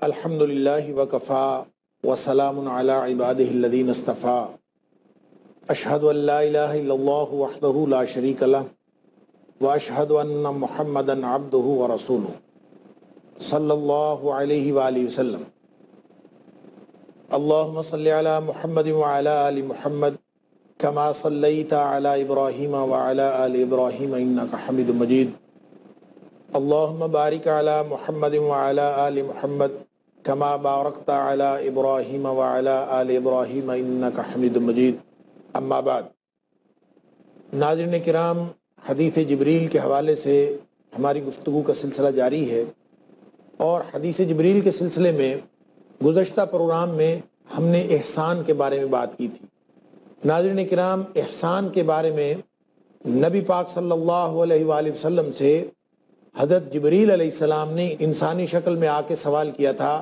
الحمدللہ وکفا وسلام علی عبادہ الذین اصطفیٰ اشہد ان لا الہ الا اللہ وحدہ لا شریک لہ واشہد ان محمدا عبدہ ورسولہ صلی اللہ علیہ وآلہ وسلم۔ اللہم صلی علی محمد وعلی آل محمد کما صلیت علی ابراہیم وعلی آل ابراہیم انک حمید مجید۔ اللہم بارک علی محمد وعلی آل محمد کما بارکت علی ابراہیم وعلی آل ابراہیم انک حمید مجید۔ اما بعد، ناظرین کرام، حدیث جبریل کے حوالے سے ہماری گفتگو کا سلسلہ جاری ہے، اور حدیث جبریل کے سلسلے میں گزشتہ پروگرام میں ہم نے احسان کے بارے میں بات کی تھی۔ ناظرین کرام، احسان کے بارے میں نبی پاک صلی اللہ علیہ وآلہ وسلم سے حضرت جبریل علیہ السلام نے انسانی شکل میں آ کے سوال کیا تھا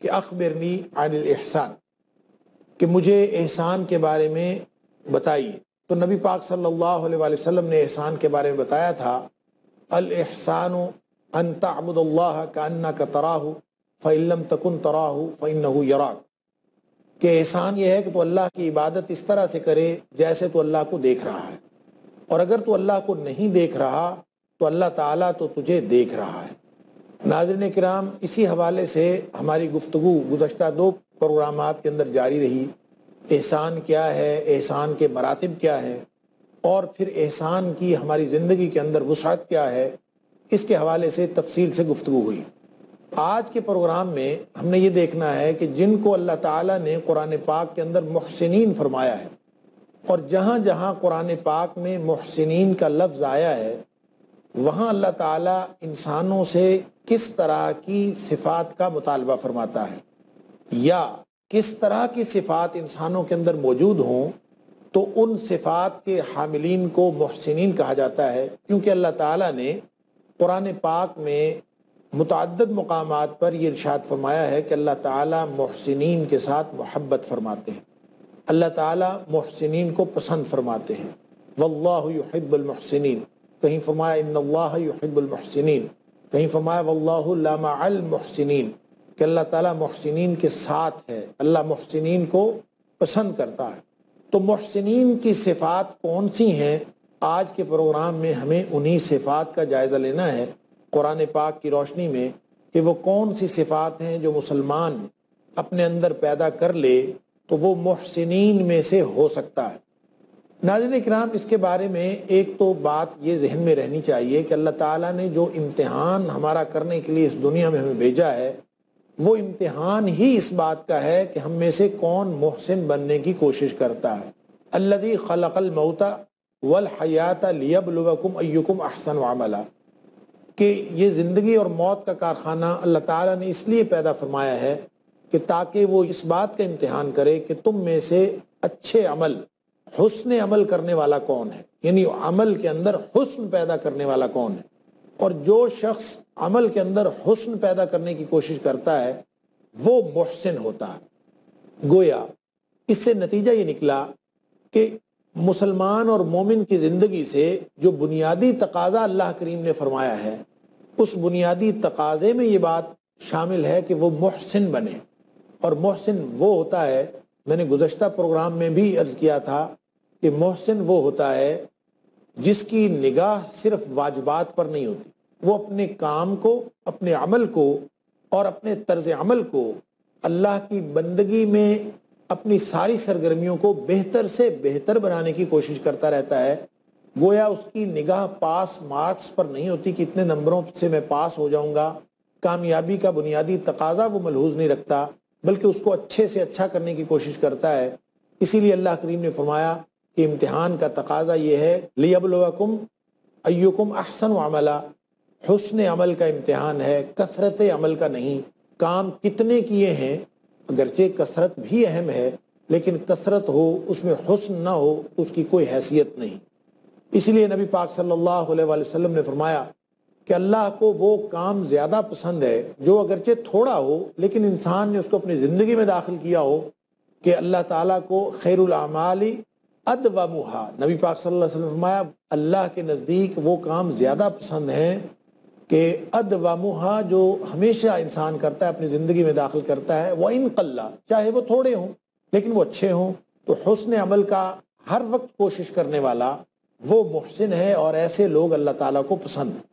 کہ اخبرنی عن الاحسان، کہ مجھے احسان کے بارے میں بتائیے۔ تو نبی پاک صلی اللہ علیہ وآلہ وسلم نے احسان کے بارے میں بتایا تھا، الاحسان ان تعبد اللہ کأنک تراہ فإن لم تکن تراہ فإنہ یراک، کہ احسان یہ ہے کہ تو اللہ کی عبادت اس طرح سے کرے جیسے تو اللہ کو دیکھ رہا ہے، اور اگر تو اللہ کو نہیں دیکھ رہا تو اللہ تعالیٰ تو تجھے دیکھ رہا ہے۔ ناظرین کرام، اسی حوالے سے ہماری گفتگو گزشتہ 2 پروگرامات کے اندر جاری رہی۔ احسان کیا ہے، احسان کے مراتب کیا ہیں، اور پھر احسان کی ہماری زندگی کے اندر وسعت کیا ہے، اس کے حوالے سے تفصیل سے گفتگو ہوئی۔ آج کے پروگرام میں ہم نے یہ دیکھنا ہے کہ جن کو اللہ تعالیٰ نے قرآن پاک کے اندر محسنین فرمایا ہے، اور جہاں جہاں قرآن پاک میں محسنین کا لفظ آیا ہے وہاں اللہ تعالیٰ انسانوں سے کس طرح کی صفات کا مطالبہ فرماتا ہے، یا کس طرح کی صفات انسانوں کے اندر موجود ہوں تو ان صفات کے حاملین کو محسنین کہا جاتا ہے، کیونکہ اللہ تعالیٰ نے قرآن پاک میں متعدد مقامات پر یہ ارشاد فرمایا ہے کہ اللہ تعالیٰ محسنین کے ساتھ محبت فرماتے ہیں، اللہ تعالیٰ محسنین کو پسند فرماتے ہیں۔ واللہ یحب المحسنین، کہیں فرمایا ان اللہ یحب المحسنین، کہیں فرمایا واللہ لا مع المحسنین، کہ اللہ تعالیٰ محسنین کے ساتھ ہے، اللہ محسنین کو پسند کرتا ہے۔ تو محسنین کی صفات کون سی ہیں، آج کے پروگرام میں ہمیں انہی صفات کا جائزہ لینا ہے قرآن پاک کی روشنی میں، کہ وہ کون سی صفات ہیں جو مسلمان اپنے اندر پیدا کر لے تو وہ محسنین میں سے ہو سکتا ہے۔ ناظرین کرام، اس کے بارے میں ایک تو بات یہ ذہن میں رہنی چاہیے کہ اللہ تعالیٰ نے جو امتحان ہمارا کرنے کے لیے اس دنیا میں ہمیں بھیجا ہے، وہ امتحان ہی اس بات کا ہے کہ ہم میں سے کون محسن بننے کی کوشش کرتا ہے۔ الذی خلق الموت والحیات لیبلوکم ایکم احسن عملا، کہ یہ زندگی اور موت کا کارخانہ اللہ تعالیٰ نے اس لیے پیدا فرمایا ہے کہ تاکہ وہ اس بات کا امتحان کرے کہ تم میں سے اچھے عمل، حسن عمل کرنے والا کون ہے، یعنی عمل کے اندر حسن پیدا کرنے والا کون ہے۔ اور جو شخص عمل کے اندر حسن پیدا کرنے کی کوشش کرتا ہے وہ محسن ہوتا ہے۔ گویا اس سے نتیجہ یہ نکلا کہ مسلمان اور مومن کی زندگی سے جو بنیادی تقاضا اللہ کریم نے فرمایا ہے، اس بنیادی تقاضے میں یہ بات شامل ہے کہ وہ محسن بنے۔ اور محسن وہ ہوتا ہے، میں نے گزشتہ پروگرام میں بھی عرض کیا تھا کہ محسن وہ ہوتا ہے جس کی نگاہ صرف واجبات پر نہیں ہوتی، وہ اپنے کام کو، اپنے عمل کو اور اپنے طرز عمل کو اللہ کی بندگی میں اپنی ساری سرگرمیوں کو بہتر سے بہتر بنانے کی کوشش کرتا رہتا ہے۔ گویا اس کی نگاہ پاس مارکس پر نہیں ہوتی کہ اتنے نمبروں سے میں پاس ہو جاؤں گا، کامیابی کا بنیادی تقاضا وہ ملحوظ نہیں رکھتا، بلکہ اس کو اچھے سے اچھا کرنے کی کوشش کرتا ہے۔ اسی لیے اللہ کریم نے فرمایا کہ امتحان کا تقاضا یہ ہے لیبلوکم ایکم احسن عملا، حسن عمل کا امتحان ہے، کثرت عمل کا نہیں۔ کام کتنے کیے ہیں، اگرچہ کثرت بھی اہم ہے، لیکن کثرت ہو اس میں حسن نہ ہو تو اس کی کوئی حیثیت نہیں۔ اس لیے نبی پاک صلی اللہ علیہ وآلہ وسلم نے فرمایا کہ اللہ کو وہ کام زیادہ پسند ہے جو اگرچہ تھوڑا ہو لیکن انسان نے اس کو اپنی زندگی میں داخل کیا ہو، کہ اللہ تعالیٰ کو خیر الاعمال ادومھا، نبی پاک صلی اللہ علیہ وسلم نے فرمایا اللہ کے نزدیک وہ کام زیادہ پسند ہیں کہ ادومھا جو ہمیشہ انسان کرتا ہے، اپنی زندگی میں داخل کرتا ہے، وَإِن قَلَّ، چاہے وہ تھوڑے ہوں لیکن وہ اچھے ہوں، تو حسن عمل کا ہر وقت کوشش کرنے والا وہ محسن ہے، اور ایسے لوگ اللہ تعالیٰ کو پسند ہیں۔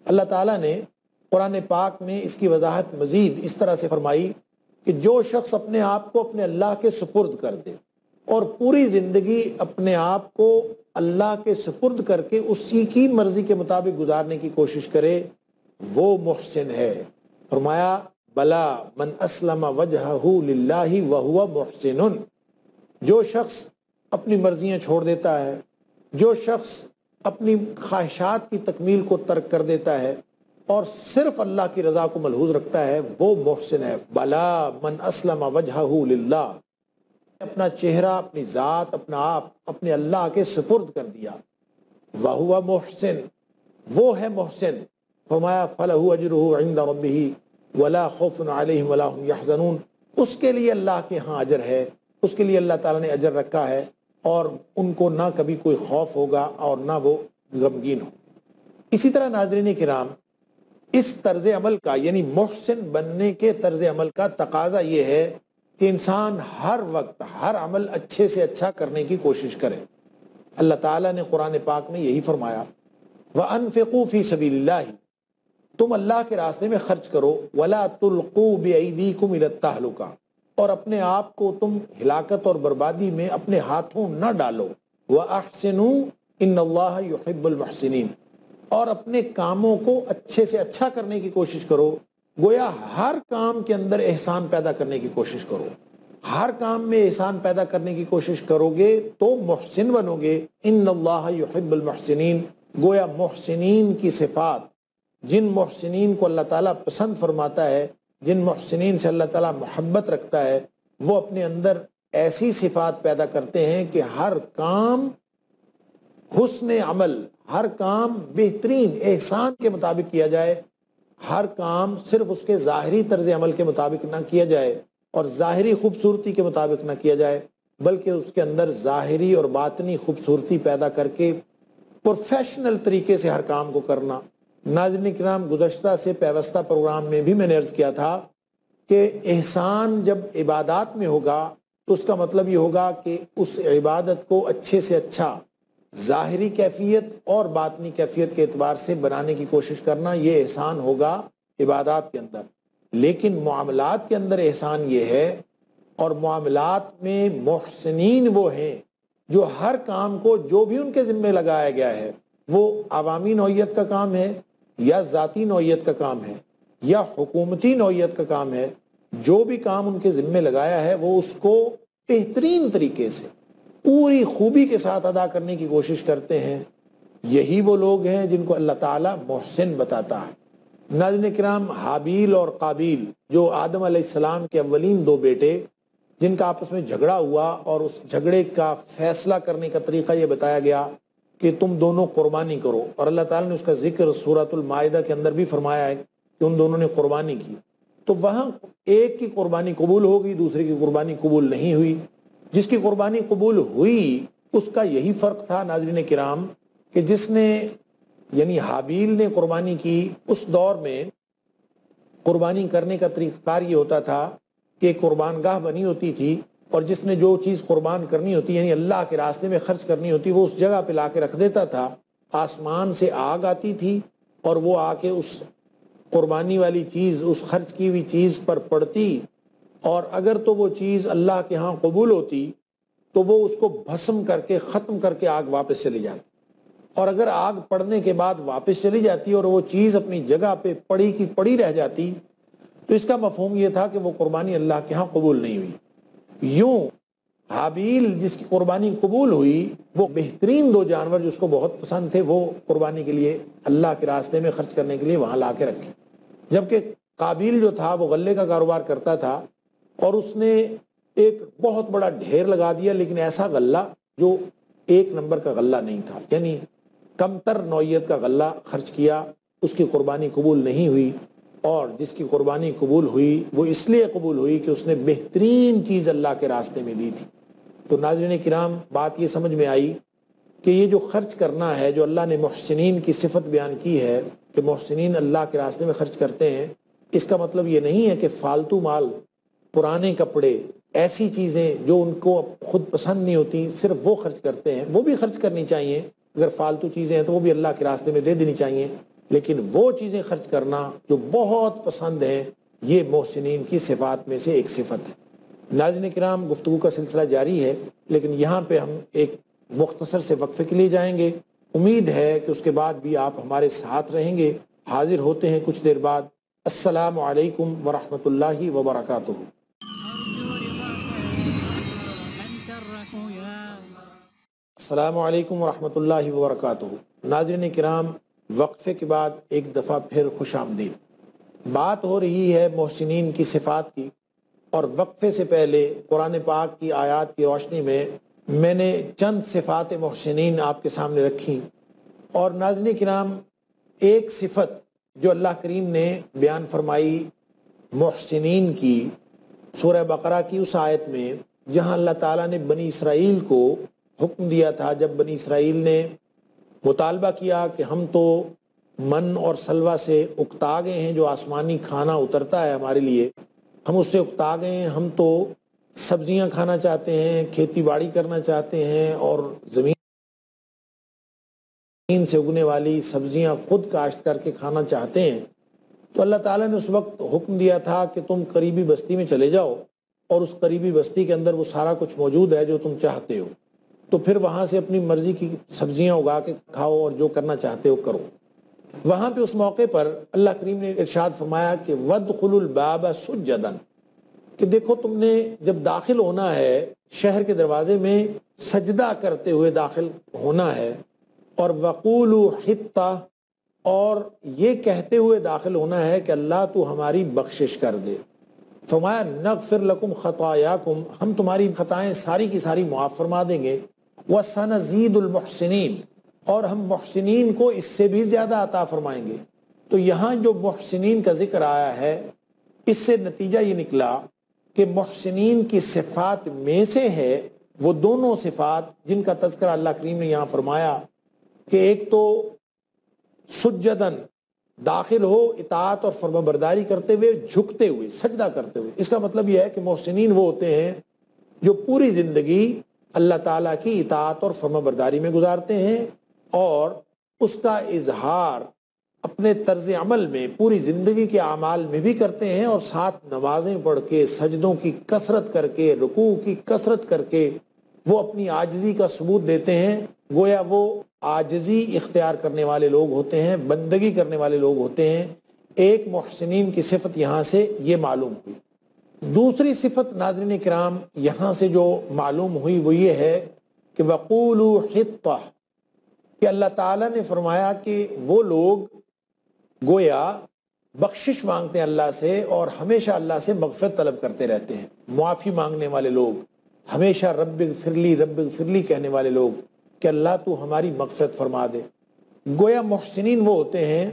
اللہ تعالیٰ نے قرآن پاک میں اس کی وضاحت مزید اس طرح سے فرمائی کہ جو شخص اپنے آپ کو اپنے اللہ کے سپرد کر دے اور پوری زندگی اپنے آپ کو اللہ کے سپرد کر کے اسی کی مرضی کے مطابق گزارنے کی کوشش کرے، وہ محسن ہے۔ فرمایا بلا من اسلم وجہہ للہ وہو محسن، جو شخص اپنی مرضیاں چھوڑ دیتا ہے، جو شخص اپنی خواہشات کی تکمیل کو ترک کر دیتا ہے اور صرف اللہ کی رضا کو ملحوظ رکھتا ہے، وہ محسن ہے۔ بلا من اسلم وجہہ للہ، اپنا چہرہ، اپنی ذات، اپنا آپ اپنے اللہ کے سپرد کر دیا، وہو محسن، وہ ہے محسن۔ فرمایا فلہ اجرہ عند ربہ ولا خوف علیہم ولا هم یحزنون، اس کے لیے اللہ کے ہاں اجر ہے، اس کے لیے اللہ تعالیٰ نے اجر رکھا ہے، اور ان کو نہ کبھی کوئی خوف ہوگا اور نہ وہ غمگین ہو۔ اسی طرح ناظرین کرام، اس طرز عمل کا یعنی محسن بننے کے طرز عمل کا تقاضا یہ ہے کہ انسان ہر وقت ہر عمل اچھے سے اچھا کرنے کی کوشش کرے۔ اللہ تعالیٰ نے قرآن پاک میں یہی فرمایا وَأَنفِقُوا فِي سَبِيلِ اللَّهِ، تم اللہ کے راستے میں خرچ کرو، وَلَا تُلْقُوا بِأَيْدِيكُمْ إِلَى التَّهْلُكَةِ، اور اپنے آپ کو تم ہلاکت اور بربادی میں اپنے ہاتھوں نہ ڈالو، وَأَحْسِنُوا إِنَّ اللَّهَ يُحِبُّ الْمُحْسِنِينَ، اور اپنے کاموں کو اچھے سے اچھا کرنے کی کوشش کرو۔ گویا ہر کام کے اندر احسان پیدا کرنے کی کوشش کرو، ہر کام میں احسان پیدا کرنے کی کوشش کرو گے تو محسن بنو گے۔ ان اللہ یحب المحسنین، گویا محسنین کی صفات، جن محسنین کو اللہ تعالیٰ پسند فرماتا ہے، جن محسنین سے اللہ تعالیٰ محبت رکھتا ہے، وہ اپنے اندر ایسی صفات پیدا کرتے ہیں کہ ہر کام حسن عمل، ہر کام بہترین احسان کے مطابق کیا جائے، ہر کام صرف اس کے ظاہری طرز عمل کے مطابق نہ کیا جائے اور ظاہری خوبصورتی کے مطابق نہ کیا جائے، بلکہ اس کے اندر ظاہری اور باطنی خوبصورتی پیدا کر کے پروفیشنل طریقے سے ہر کام کو کرنا۔ ناظرین کرام، گزشتہ سے پیوستہ پروگرام میں بھی میں نے عرض کیا تھا کہ احسان جب عبادات میں ہوگا تو اس کا مطلب یہ ہوگا کہ اس عبادت کو اچھے سے اچھا ظاہری کیفیت اور باطنی کیفیت کے اعتبار سے بنانے کی کوشش کرنا، یہ احسان ہوگا عبادات کے اندر۔ لیکن معاملات کے اندر احسان یہ ہے، اور معاملات میں محسنین وہ ہیں جو ہر کام کو جو بھی ان کے ذمے لگایا گیا ہے، وہ عوامی نوعیت کا کام ہے یا ذاتی نوعیت کا کام ہے یا حکومتی نوعیت کا کام ہے، جو بھی کام ان کے ذمے لگایا ہے وہ اس کو بہترین طریقے سے پوری خوبی کے ساتھ ادا کرنے کی کوشش کرتے ہیں۔ یہی وہ لوگ ہیں جن کو اللہ تعالیٰ محسن بتاتا ہے۔ ناظرین کرام، حابیل اور قابیل، جو آدم علیہ السلام کے اولین دو بیٹے، جن کا آپس میں جھگڑا ہوا، اور اس جھگڑے کا فیصلہ کرنے کا طریقہ یہ بتایا گیا کہ تم دونوں قربانی کرو، اور اللہ تعالیٰ نے اس کا ذکر سورۃ المائدہ کے اندر بھی فرمایا ہے کہ ان دونوں نے قربانی کی۔ تو وہاں ایک کی قربانی قبول ہوگی، دوسرے کی قربانی قبول نہیں ہوئی۔ جس کی قربانی قبول ہوئی اس کا یہی فرق تھا ناظرین کرام کہ جس نے یعنی حابیل نے قربانی کی، اس دور میں قربانی کرنے کا طریقہ کار یہ ہوتا تھا کہ قربان گاہ بنی ہوتی تھی، اور جس نے جو چیز قربان کرنی ہوتی یعنی اللہ کے راستے میں خرچ کرنی ہوتی، وہ اس جگہ پہ لا کے رکھ دیتا تھا۔ آسمان سے آگ آتی تھی اور وہ آ کے اس قربانی والی چیز، اس خرچ کی ہوئی چیز پر پڑتی، اور اگر تو وہ چیز اللہ کے ہاں قبول ہوتی تو وہ اس کو بھسم کر کے ختم کر کے آگ واپس چلی جاتی، اور اگر آگ پڑنے کے بعد واپس چلی جاتی اور وہ چیز اپنی جگہ پہ پڑی کی پڑی رہ جاتی، تو اس کا مفہوم یہ تھا کہ وہ قربانی اللہ کے ہاں قبول نہیں ہوئی۔ یوں حابیل جس کی قربانی قبول ہوئی، وہ بہترین دو جانور جو اس کو بہت پسند تھے، وہ قربانی کے لیے اللہ کے راستے میں خرچ کرنے کے لیے وہاں لا کے رکھے، جبکہ قابیل جو تھا وہ غلے کا کاروبار کرتا تھا، اور اس نے ایک بہت بڑا ڈھیر لگا دیا، لیکن ایسا غلہ جو ایک نمبر کا غلہ نہیں تھا، یعنی کم تر نوعیت کا غلہ خرچ کیا، اس کی قربانی قبول نہیں ہوئی۔ اور جس کی قربانی قبول ہوئی وہ اس لیے قبول ہوئی کہ اس نے بہترین چیز اللہ کے راستے میں دی تھی۔ تو ناظرین کرام، بات یہ سمجھ میں آئی کہ یہ جو خرچ کرنا ہے، جو اللہ نے محسنین کی صفت بیان کی ہے، کہ محسنین اللہ کے راستے میں خرچ کرتے ہیں، اس کا مطلب یہ نہیں ہے کہ فالتو مال، پرانے کپڑے، ایسی چیزیں جو ان کو خود پسند نہیں ہوتی صرف وہ خرچ کرتے ہیں، وہ بھی خرچ کرنی چاہیے، اگر فالتو چیزیں ہیں تو وہ بھی اللہ کے راستے میں دے دینی چاہیے، لیکن وہ چیزیں خرچ کرنا جو بہت پسند ہیں یہ محسنین کی صفات میں سے ایک صفت ہے۔ ناظرین کرام، گفتگو کا سلسلہ جاری ہے، لیکن یہاں پہ ہم ایک مختصر سے وقفے کے لیے جائیں گے، امید ہے کہ اس کے بعد بھی آپ ہمارے ساتھ رہیں گے۔ حاضر ہوتے ہیں کچھ دیر بعد۔ السلام علیکم ورحمۃ اللہ وبرکاتہ۔ السلام علیکم ورحمۃ اللہ وبرکاتہ۔ ناظرین کرام، وقفے کے بعد ایک دفعہ پھر خوش آمدید۔ بات ہو رہی ہے محسنین کی صفات کی، اور وقفے سے پہلے قرآن پاک کی آیات کی روشنی میں نے چند صفات محسنین آپ کے سامنے رکھی، اور ناظرین کرام ایک صفت جو اللہ کریم نے بیان فرمائی محسنین کی سورہ بقرہ کی اس آیت میں جہاں اللہ تعالیٰ نے بنی اسرائیل کو حکم دیا تھا، جب بنی اسرائیل نے مطالبہ کیا کہ ہم تو من اور سلوہ سے اکتا گئے ہیں، جو آسمانی کھانا اترتا ہے ہمارے لیے ہم اس سے اکتا گئے ہیں، ہم تو سبزیاں کھانا چاہتے ہیں، کھیتی باڑی کرنا چاہتے ہیں، اور زمین سے اگنے والی سبزیاں خود کاشت کر کے کھانا چاہتے ہیں، تو اللہ تعالیٰ نے اس وقت حکم دیا تھا کہ تم قریبی بستی میں چلے جاؤ، اور اس قریبی بستی کے اندر وہ سارا کچھ موجود ہے جو تم چاہتے ہو، تو پھر وہاں سے اپنی مرضی کی سبزیاں اگا کے کھاؤ اور جو کرنا چاہتے ہو کرو۔ وہاں پہ اس موقع پر اللہ کریم نے ارشاد فرمایا کہ وَادْخُلُوا الْبَابَ سُجَّدًا، کہ دیکھو تم نے جب داخل ہونا ہے شہر کے دروازے میں سجدہ کرتے ہوئے داخل ہونا ہے، اور وَقُولُوا حِطَّةٌ، اور یہ کہتے ہوئے داخل ہونا ہے کہ اللہ تو ہماری بخشش کر دے۔ فرمایا نغفر لکم خطایاکم، ہم تمہاری خطائیں ساری کی ساری معاف فرما دیں گے، وَسَنَزِيدُ الْمُحْسِنِينَ، اور ہم محسنین کو اس سے بھی زیادہ عطا فرمائیں گے۔ تو یہاں جو محسنین کا ذکر آیا ہے، اس سے نتیجہ یہ نکلا کہ محسنین کی صفات میں سے ہے وہ دونوں صفات جن کا تذکرہ اللہ کریم نے یہاں فرمایا کہ ایک تو سجدن، داخل ہو اطاعت اور فرمانبرداری کرتے ہوئے، جھکتے ہوئے، سجدہ کرتے ہوئے۔ اس کا مطلب یہ ہے کہ محسنین وہ ہوتے ہیں جو پوری زندگی اللہ تعالیٰ کی اطاعت اور فرمانبرداری میں گزارتے ہیں، اور اس کا اظہار اپنے طرز عمل میں پوری زندگی کے اعمال میں بھی کرتے ہیں، اور ساتھ نمازیں پڑھ کے، سجدوں کی کثرت کر کے، رکوع کی کثرت کر کے وہ اپنی عاجزی کا ثبوت دیتے ہیں، گویا وہ عاجزی اختیار کرنے والے لوگ ہوتے ہیں، بندگی کرنے والے لوگ ہوتے ہیں۔ ایک محسنین کی صفت یہاں سے یہ معلوم ہوئی۔ دوسری صفت ناظرین کرام یہاں سے جو معلوم ہوئی وہ یہ ہے کہ وَقُولُوا حِطَّةٌ، کہ اللہ تعالیٰ نے فرمایا کہ وہ لوگ گویا بخشش مانگتے ہیں اللہ سے، اور ہمیشہ اللہ سے مغفرت طلب کرتے رہتے ہیں، معافی مانگنے والے لوگ، ہمیشہ رب اغفرلی رب اغفرلی کہنے والے لوگ کہ اللہ تو ہماری مغفرت فرما دے۔ گویا محسنین وہ ہوتے ہیں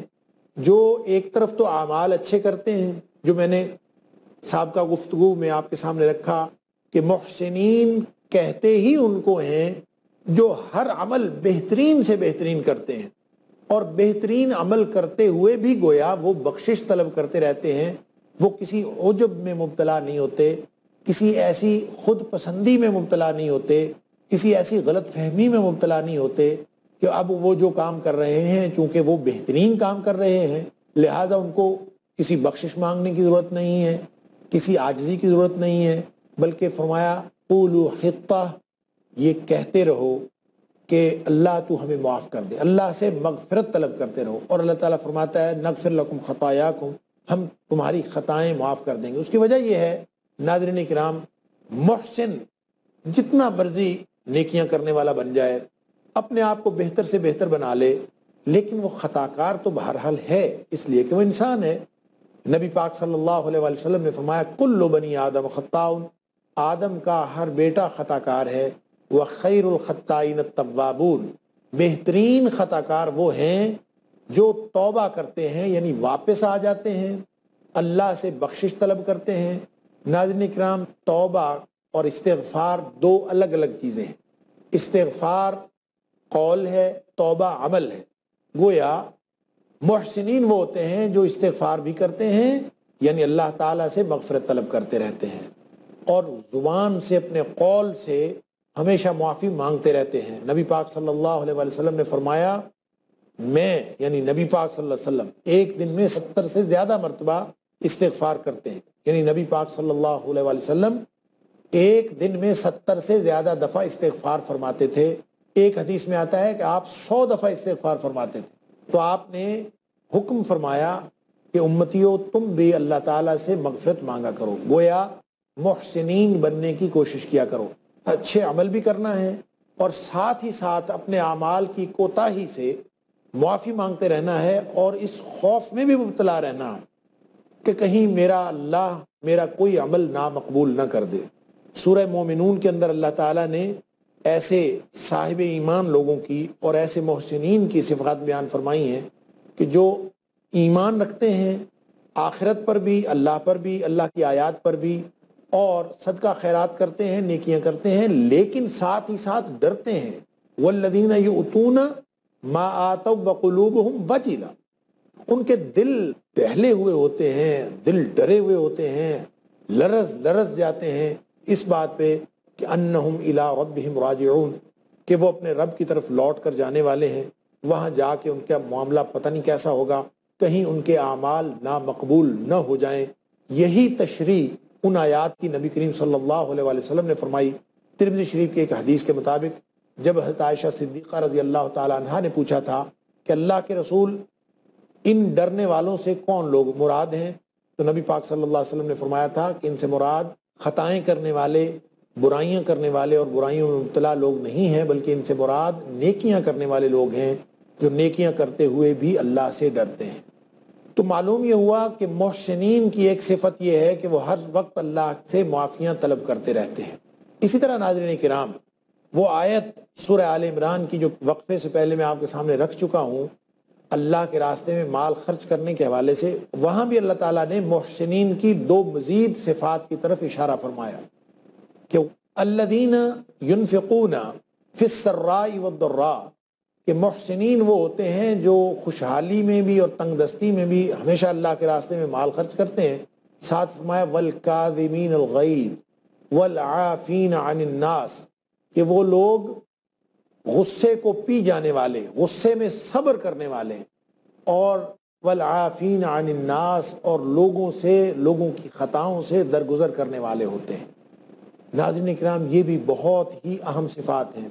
جو ایک طرف تو اعمال اچھے کرتے ہیں، جو میں نے سابقہ گفتگو میں آپ کے سامنے رکھا کہ محسنین کہتے ہی ان کو ہیں جو ہر عمل بہترین سے بہترین کرتے ہیں، اور بہترین عمل کرتے ہوئے بھی گویا وہ بخشش طلب کرتے رہتے ہیں، وہ کسی عجب میں مبتلا نہیں ہوتے، کسی ایسی خود پسندی میں مبتلا نہیں ہوتے، کسی ایسی غلط فہمی میں مبتلا نہیں ہوتے کہ اب وہ جو کام کر رہے ہیں چونکہ وہ بہترین کام کر رہے ہیں لہٰذا ان کو کسی بخشش مانگنے کی ضرورت نہیں ہے، کسی عاجزی کی ضرورت نہیں ہے، بلکہ فرمایا قولوا حطہ، یہ کہتے رہو کہ اللہ تو ہمیں معاف کر دے، اللہ سے مغفرت طلب کرتے رہو، اور اللہ تعالیٰ فرماتا ہے نغفر لکم خطایاکم، ہم تمہاری خطائیں معاف کر دیں گے۔ اس کی وجہ یہ ہے ناظرین کرام، محسن جتنا مرضی نیکیاں کرنے والا بن جائے، اپنے آپ کو بہتر سے بہتر بنا لے، لیکن وہ خطا کار تو بہرحال ہے، اس لیے کہ وہ انسان ہے۔ نبی پاک صلی اللہ علیہ وآلہ وسلم نے فرمایا کل بنی آدم خطاؤن، آدم کا ہر بیٹا خطا کار ہے، وخیر الخطائین التوابون، بہترین خطا کار وہ ہیں جو توبہ کرتے ہیں، یعنی واپس آ جاتے ہیں، اللہ سے بخشش طلب کرتے ہیں۔ ناظرین کرام، توبہ اور استغفار دو الگ الگ چیزیں ہیں۔ استغفار قول ہے، توبہ عمل ہے۔ گویا محسنین وہ ہوتے ہیں جو استغفار بھی کرتے ہیں، یعنی اللہ تعالیٰ سے مغفرت طلب کرتے رہتے ہیں، اور زبان سے، اپنے قول سے ہمیشہ معافی مانگتے رہتے ہیں۔ نبی پاک صلی اللہ علیہ وآلہ وسلم نے فرمایا، میں یعنی نبی پاک صلی اللہ علیہ وسلم ایک دن میں 70 سے زیادہ مرتبہ استغفار کرتے ہیں، یعنی نبی پاک صلی اللہ علیہ وآلہ وسلم ایک دن میں 70 سے زیادہ دفعہ استغفار فرماتے تھے۔ ایک حدیث میں آتا ہے کہ آپ 100 دفعہ استغفار فرماتے تھے۔ تو آپ نے حکم فرمایا کہ امتیوں تم بھی اللہ تعالیٰ سے مغفرت مانگا کرو، گویا محسنین بننے کی کوشش کیا کرو، اچھے عمل بھی کرنا ہے اور ساتھ ہی ساتھ اپنے اعمال کی کوتاہی سے معافی مانگتے رہنا ہے، اور اس خوف میں بھی مبتلا رہنا کہ کہیں میرا اللہ میرا کوئی عمل نامقبول نہ کر دے۔ سورہ مومنون کے اندر اللہ تعالیٰ نے ایسے صاحب ایمان لوگوں کی اور ایسے محسنین کی صفات بیان فرمائی ہیں کہ جو ایمان رکھتے ہیں آخرت پر بھی، اللہ پر بھی، اللہ کی آیات پر بھی، اور صدقہ خیرات کرتے ہیں، نیکیاں کرتے ہیں، لیکن ساتھ ہی ساتھ ڈرتے ہیں۔ والذین یؤتون ما آتوا وقلوبہم وجلہ، ان کے دل دہلے ہوئے ہوتے ہیں، دل ڈرے ہوئے ہوتے ہیں، لرز جاتے ہیں اس بات پہ کہ انہم الی ربہم راجعون، کہ وہ اپنے رب کی طرف لوٹ کر جانے والے ہیں، وہاں جا کے ان کا معاملہ پتہ نہیں کیسا ہوگا، کہیں ان کے اعمال نامقبول نہ ہو جائیں۔ یہی تشریح ان آیات کی نبی کریم صلی اللہ علیہ وآلہ وسلم نے فرمائی۔ ترمذی شریف کے ایک حدیث کے مطابق جب حضرت عائشہ صدیقہ رضی اللہ تعالی عنہا نے پوچھا تھا کہ اللہ کے رسول، ان ڈرنے والوں سے کون لوگ مراد ہیں، تو نبی پاک صلی اللہ علیہ وسلم نے فرمایا تھا کہ ان سے مراد خطائیں کرنے والے، برائیاں کرنے والے اور برائیوں میں مبتلا لوگ نہیں ہیں، بلکہ ان سے مراد نیکیاں کرنے والے لوگ ہیں جو نیکیاں کرتے ہوئے بھی اللہ سے ڈرتے ہیں۔ تو معلوم یہ ہوا کہ محسنین کی ایک صفت یہ ہے کہ وہ ہر وقت اللہ سے معافیاں طلب کرتے رہتے ہیں۔ اسی طرح ناظرین کرام، وہ آیت سورہ آل عمران کی جو وقفے سے پہلے میں آپ کے سامنے رکھ چکا ہوں، اللہ کے راستے میں مال خرچ کرنے کے حوالے سے، وہاں بھی اللہ تعالیٰ نے محسنین کی دو مزید صفات کی طرف اشارہ فرمایا کہ الذین ینفقون فی السراء والضراء، کہ محسنین وہ ہوتے ہیں جو خوشحالی میں بھی اور تنگ دستی میں بھی ہمیشہ اللہ کے راستے میں مال خرچ کرتے ہیں۔ ساتھ فرمایا والکاظمین الغیظ والعافین عن الناس، کہ وہ لوگ غصے کو پی جانے والے، غصے میں صبر کرنے والے، اور والعافین عن الناس، اور لوگوں سے، لوگوں کی خطاؤں سے درگزر کرنے والے ہوتے ہیں۔ ناظرین کرام، یہ بھی بہت ہی اہم صفات ہیں۔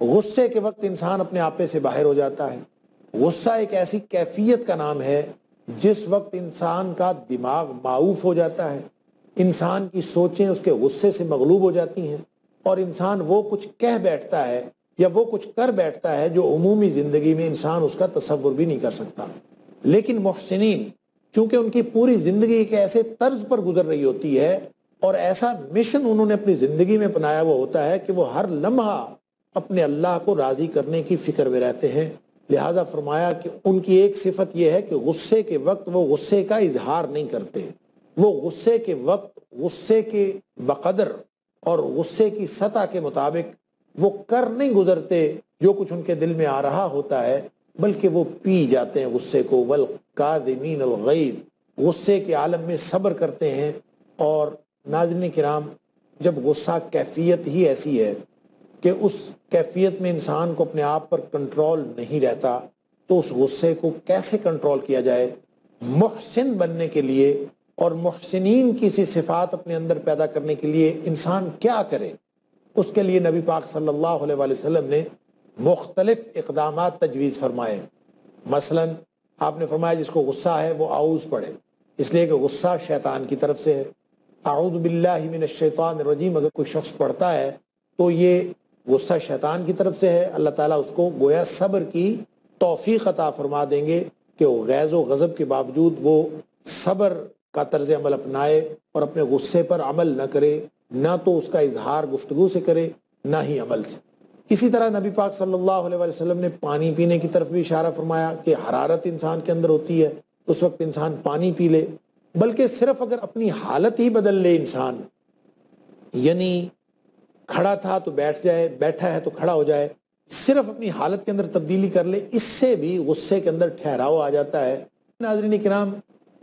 غصے کے وقت انسان اپنے آپے سے باہر ہو جاتا ہے۔ غصہ ایک ایسی کیفیت کا نام ہے جس وقت انسان کا دماغ معوف ہو جاتا ہے، انسان کی سوچیں اس کے غصے سے مغلوب ہو جاتی ہیں، اور انسان وہ کچھ کہہ بیٹھتا ہے یا وہ کچھ کر بیٹھتا ہے جو عمومی زندگی میں انسان اس کا تصور بھی نہیں کر سکتا۔ لیکن محسنین، چونکہ ان کی پوری زندگی ایک ایسے طرز پر گزر رہی ہوتی ہے اور ایسا مشن انہوں نے اپنی زندگی میں اپنایا ہوا ہوتا ہے کہ وہ ہر لمحہ اپنے اللہ کو راضی کرنے کی فکر میں رہتے ہیں، لہٰذا فرمایا کہ ان کی ایک صفت یہ ہے کہ غصے کے وقت وہ غصے کا اظہار نہیں کرتے، وہ غصے کے وقت غصے کے بقدر اور غصے کی سطح کے مطابق وہ کر نہیں گزرتے جو کچھ ان کے دل میں آ رہا ہوتا ہے، بلکہ وہ پی جاتے ہیں غصے کو۔ والکاظمین الغیظ، غصے کے عالم میں صبر کرتے ہیں۔ اور ناظرین کرام، جب غصہ کیفیت ہی ایسی ہے کہ اس کیفیت میں انسان کو اپنے آپ پر کنٹرول نہیں رہتا، تو اس غصے کو کیسے کنٹرول کیا جائے؟ محسن بننے کے لیے اور محسنین کی سی صفات اپنے اندر پیدا کرنے کے لیے انسان کیا کرے؟ اس کے لیے نبی پاک صلی اللہ علیہ وآلہ وسلم نے مختلف اقدامات تجویز فرمائے۔ مثلا آپ نے فرمایا جس کو غصہ ہے وہ اعوذ پڑھے، اس لیے کہ غصہ شیطان کی طرف سے ہے۔ اعوذ باللہ من الشیطان الرجیم اگر کوئی شخص پڑھتا ہے تو یہ غصہ شیطان کی طرف سے ہے، اللہ تعالیٰ اس کو گویا صبر کی توفیق عطا فرما دیں گے کہ وہ غیظ و غضب کے باوجود وہ صبر کا طرز عمل اپنائے اور اپنے غصے پر عمل نہ کرے، نہ تو اس کا اظہار گفتگو سے کرے نہ ہی عمل سے۔ اسی طرح نبی پاک صلی اللہ علیہ وسلم نے پانی پینے کی طرف بھی اشارہ فرمایا کہ حرارت انسان کے اندر ہوتی ہے، اس وقت انسان پانی پی لے، بلکہ صرف اگر اپنی حالت ہی بدل لے انسان، یعنی کھڑا تھا تو بیٹھ جائے، بیٹھا ہے تو کھڑا ہو جائے، صرف اپنی حالت کے اندر تبدیلی کر لے، اس سے بھی غصے کے اندر ٹھہراؤ آ جاتا ہے۔ ناظرین کرام،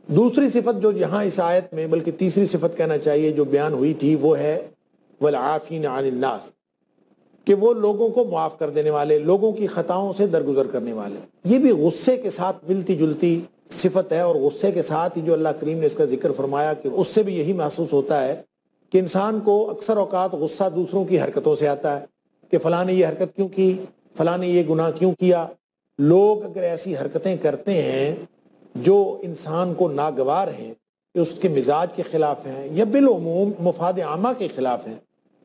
دوسری صفت جو یہاں اس آیت میں، بلکہ تیسری صفت کہنا چاہیے، جو بیان ہوئی تھی، وہ ہے والعافین عن الناس، کہ وہ لوگوں کو معاف کر دینے والے، لوگوں کی خطاؤں سے درگزر کرنے والے۔ یہ بھی غصے کے ساتھ ملتی جلتی صفت ہے، اور غصے کے ساتھ ہی جو اللہ کریم نے اس کا ذکر فرمایا کہ اس سے بھی یہی محسوس ہوتا ہے کہ انسان کو اکثر اوقات غصہ دوسروں کی حرکتوں سے آتا ہے کہ فلاں نے یہ حرکت کیوں کی، فلاں نے یہ گناہ کیوں کیا۔ لوگ اگر ایسی حرکتیں کرتے ہیں جو انسان کو ناگوار ہیں، کہ اس کے مزاج کے خلاف ہیں یا بالعموم مفاد عامہ کے خلاف ہیں،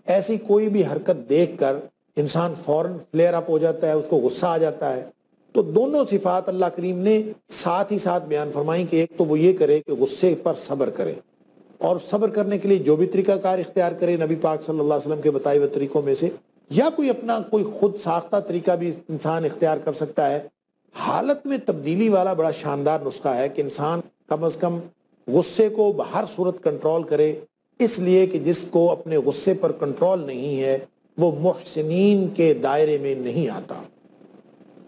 ایسی کوئی بھی حرکت دیکھ کر انسان فوراً فلیئر اپ ہو جاتا ہے، اس کو غصہ آ جاتا ہے۔ تو دونوں صفات اللہ کریم نے ساتھ ہی ساتھ بیان فرمائیں کہ ایک تو وہ یہ کرے کہ غصے پر صبر کرے، اور صبر کرنے کے لیے جو بھی طریقہ کار اختیار کرے نبی پاک صلی اللہ علیہ وسلم کے بتائے ہوئے طریقوں میں سے، یا کوئی اپنا کوئی خود ساختہ طریقہ بھی انسان اختیار کر سکتا ہے۔ حالت میں تبدیلی والا بڑا شاندار نسخہ ہے کہ انسان کم از کم غصے کو بہر صورت کنٹرول کرے، اس لیے کہ جس کو اپنے غصے پر کنٹرول نہیں ہے وہ محسنین کے دائرے میں نہیں آتا۔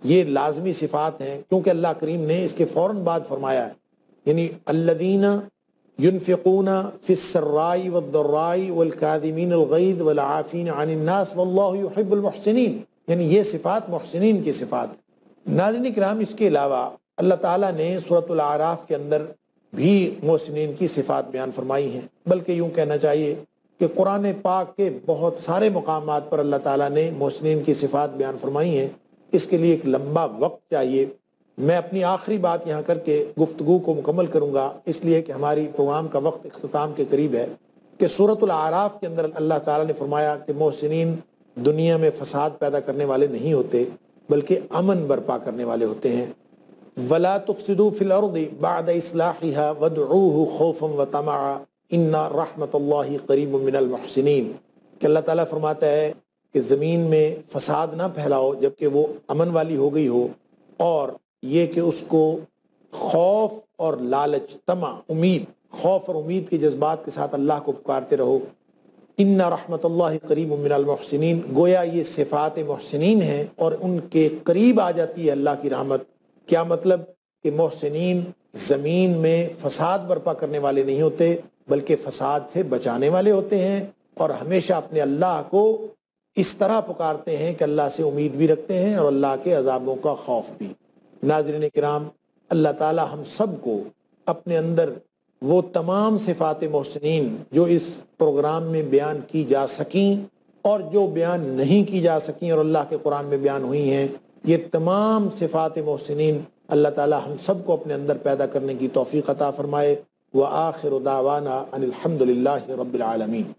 یہ لازمی صفات ہیں، کیونکہ اللہ کریم نے اس کے فوراً بعد فرمایا ہے، یعنی الذین ينفقون فی السراء والضراء والکاظمین الغیظ والعافین عن الناس واللہ یحب المحسنین، یعنی یہ صفات محسنین کی صفات ہیں۔ ناظرین کرام، اس کے علاوہ اللہ تعالیٰ نے سورۃ الاعراف کے اندر بھی محسنین کی صفات بیان فرمائی ہیں، بلکہ یوں کہنا چاہیے کہ قرآن پاک کے بہت سارے مقامات پر اللہ تعالیٰ نے محسنین کی صفات بیان فرمائی ہیں۔ اس کے لیے ایک لمبا وقت چاہیے۔ میں اپنی آخری بات یہاں کر کے گفتگو کو مکمل کروں گا، اس لیے کہ ہماری پروگرام کا وقت اختتام کے قریب ہے، کہ سورۃ الاعراف کے اندر اللہ تعالیٰ نے فرمایا کہ محسنین دنیا میں فساد پیدا کرنے والے نہیں ہوتے، بلکہ امن برپا کرنے والے ہوتے ہیں۔ وَلَا تُفْسِدُوا فِي الْأَرْضِ بَعْدَ إِصْلَاحِهَا وَادْعُوهُ خَوْفًا وَطَمَعًا إِنَّ رَحْمَةَ اللَّهِ قَرِيبٌ مِّنَ الْمُحْسِنِينَ، کہ اللہ تعالیٰ فرماتا ہے کہ زمین میں فساد نہ پھیلاؤ جبکہ وہ امن والی ہو گئی ہو، اور یہ کہ اس کو خوف اور لالچ، طمع، امید، خوف اور امید کے جذبات کے ساتھ اللہ کو پکارتے رہو۔ ان رحمت اللہ قریب من المحسنین، گویا یہ صفات محسنین ہیں اور ان کے قریب آ جاتی ہے اللہ کی رحمت۔ کیا مطلب؟ کہ محسنین زمین میں فساد برپا کرنے والے نہیں ہوتے، بلکہ فساد سے بچانے والے ہوتے ہیں، اور ہمیشہ اپنے اللہ کو اس طرح پکارتے ہیں کہ اللہ سے امید بھی رکھتے ہیں اور اللہ کے عذابوں کا خوف بھی۔ ناظرین کرام، اللہ تعالی ہم سب کو اپنے اندر وہ تمام صفات محسنین جو اس پروگرام میں بیان کی جا سکیں اور جو بیان نہیں کی جا سکیں اور اللہ کے قرآن میں بیان ہوئی ہیں، یہ تمام صفات محسنین اللہ تعالی ہم سب کو اپنے اندر پیدا کرنے کی توفیق عطا فرمائے۔ وآخر دعوانا ان الحمد للہ رب العالمین۔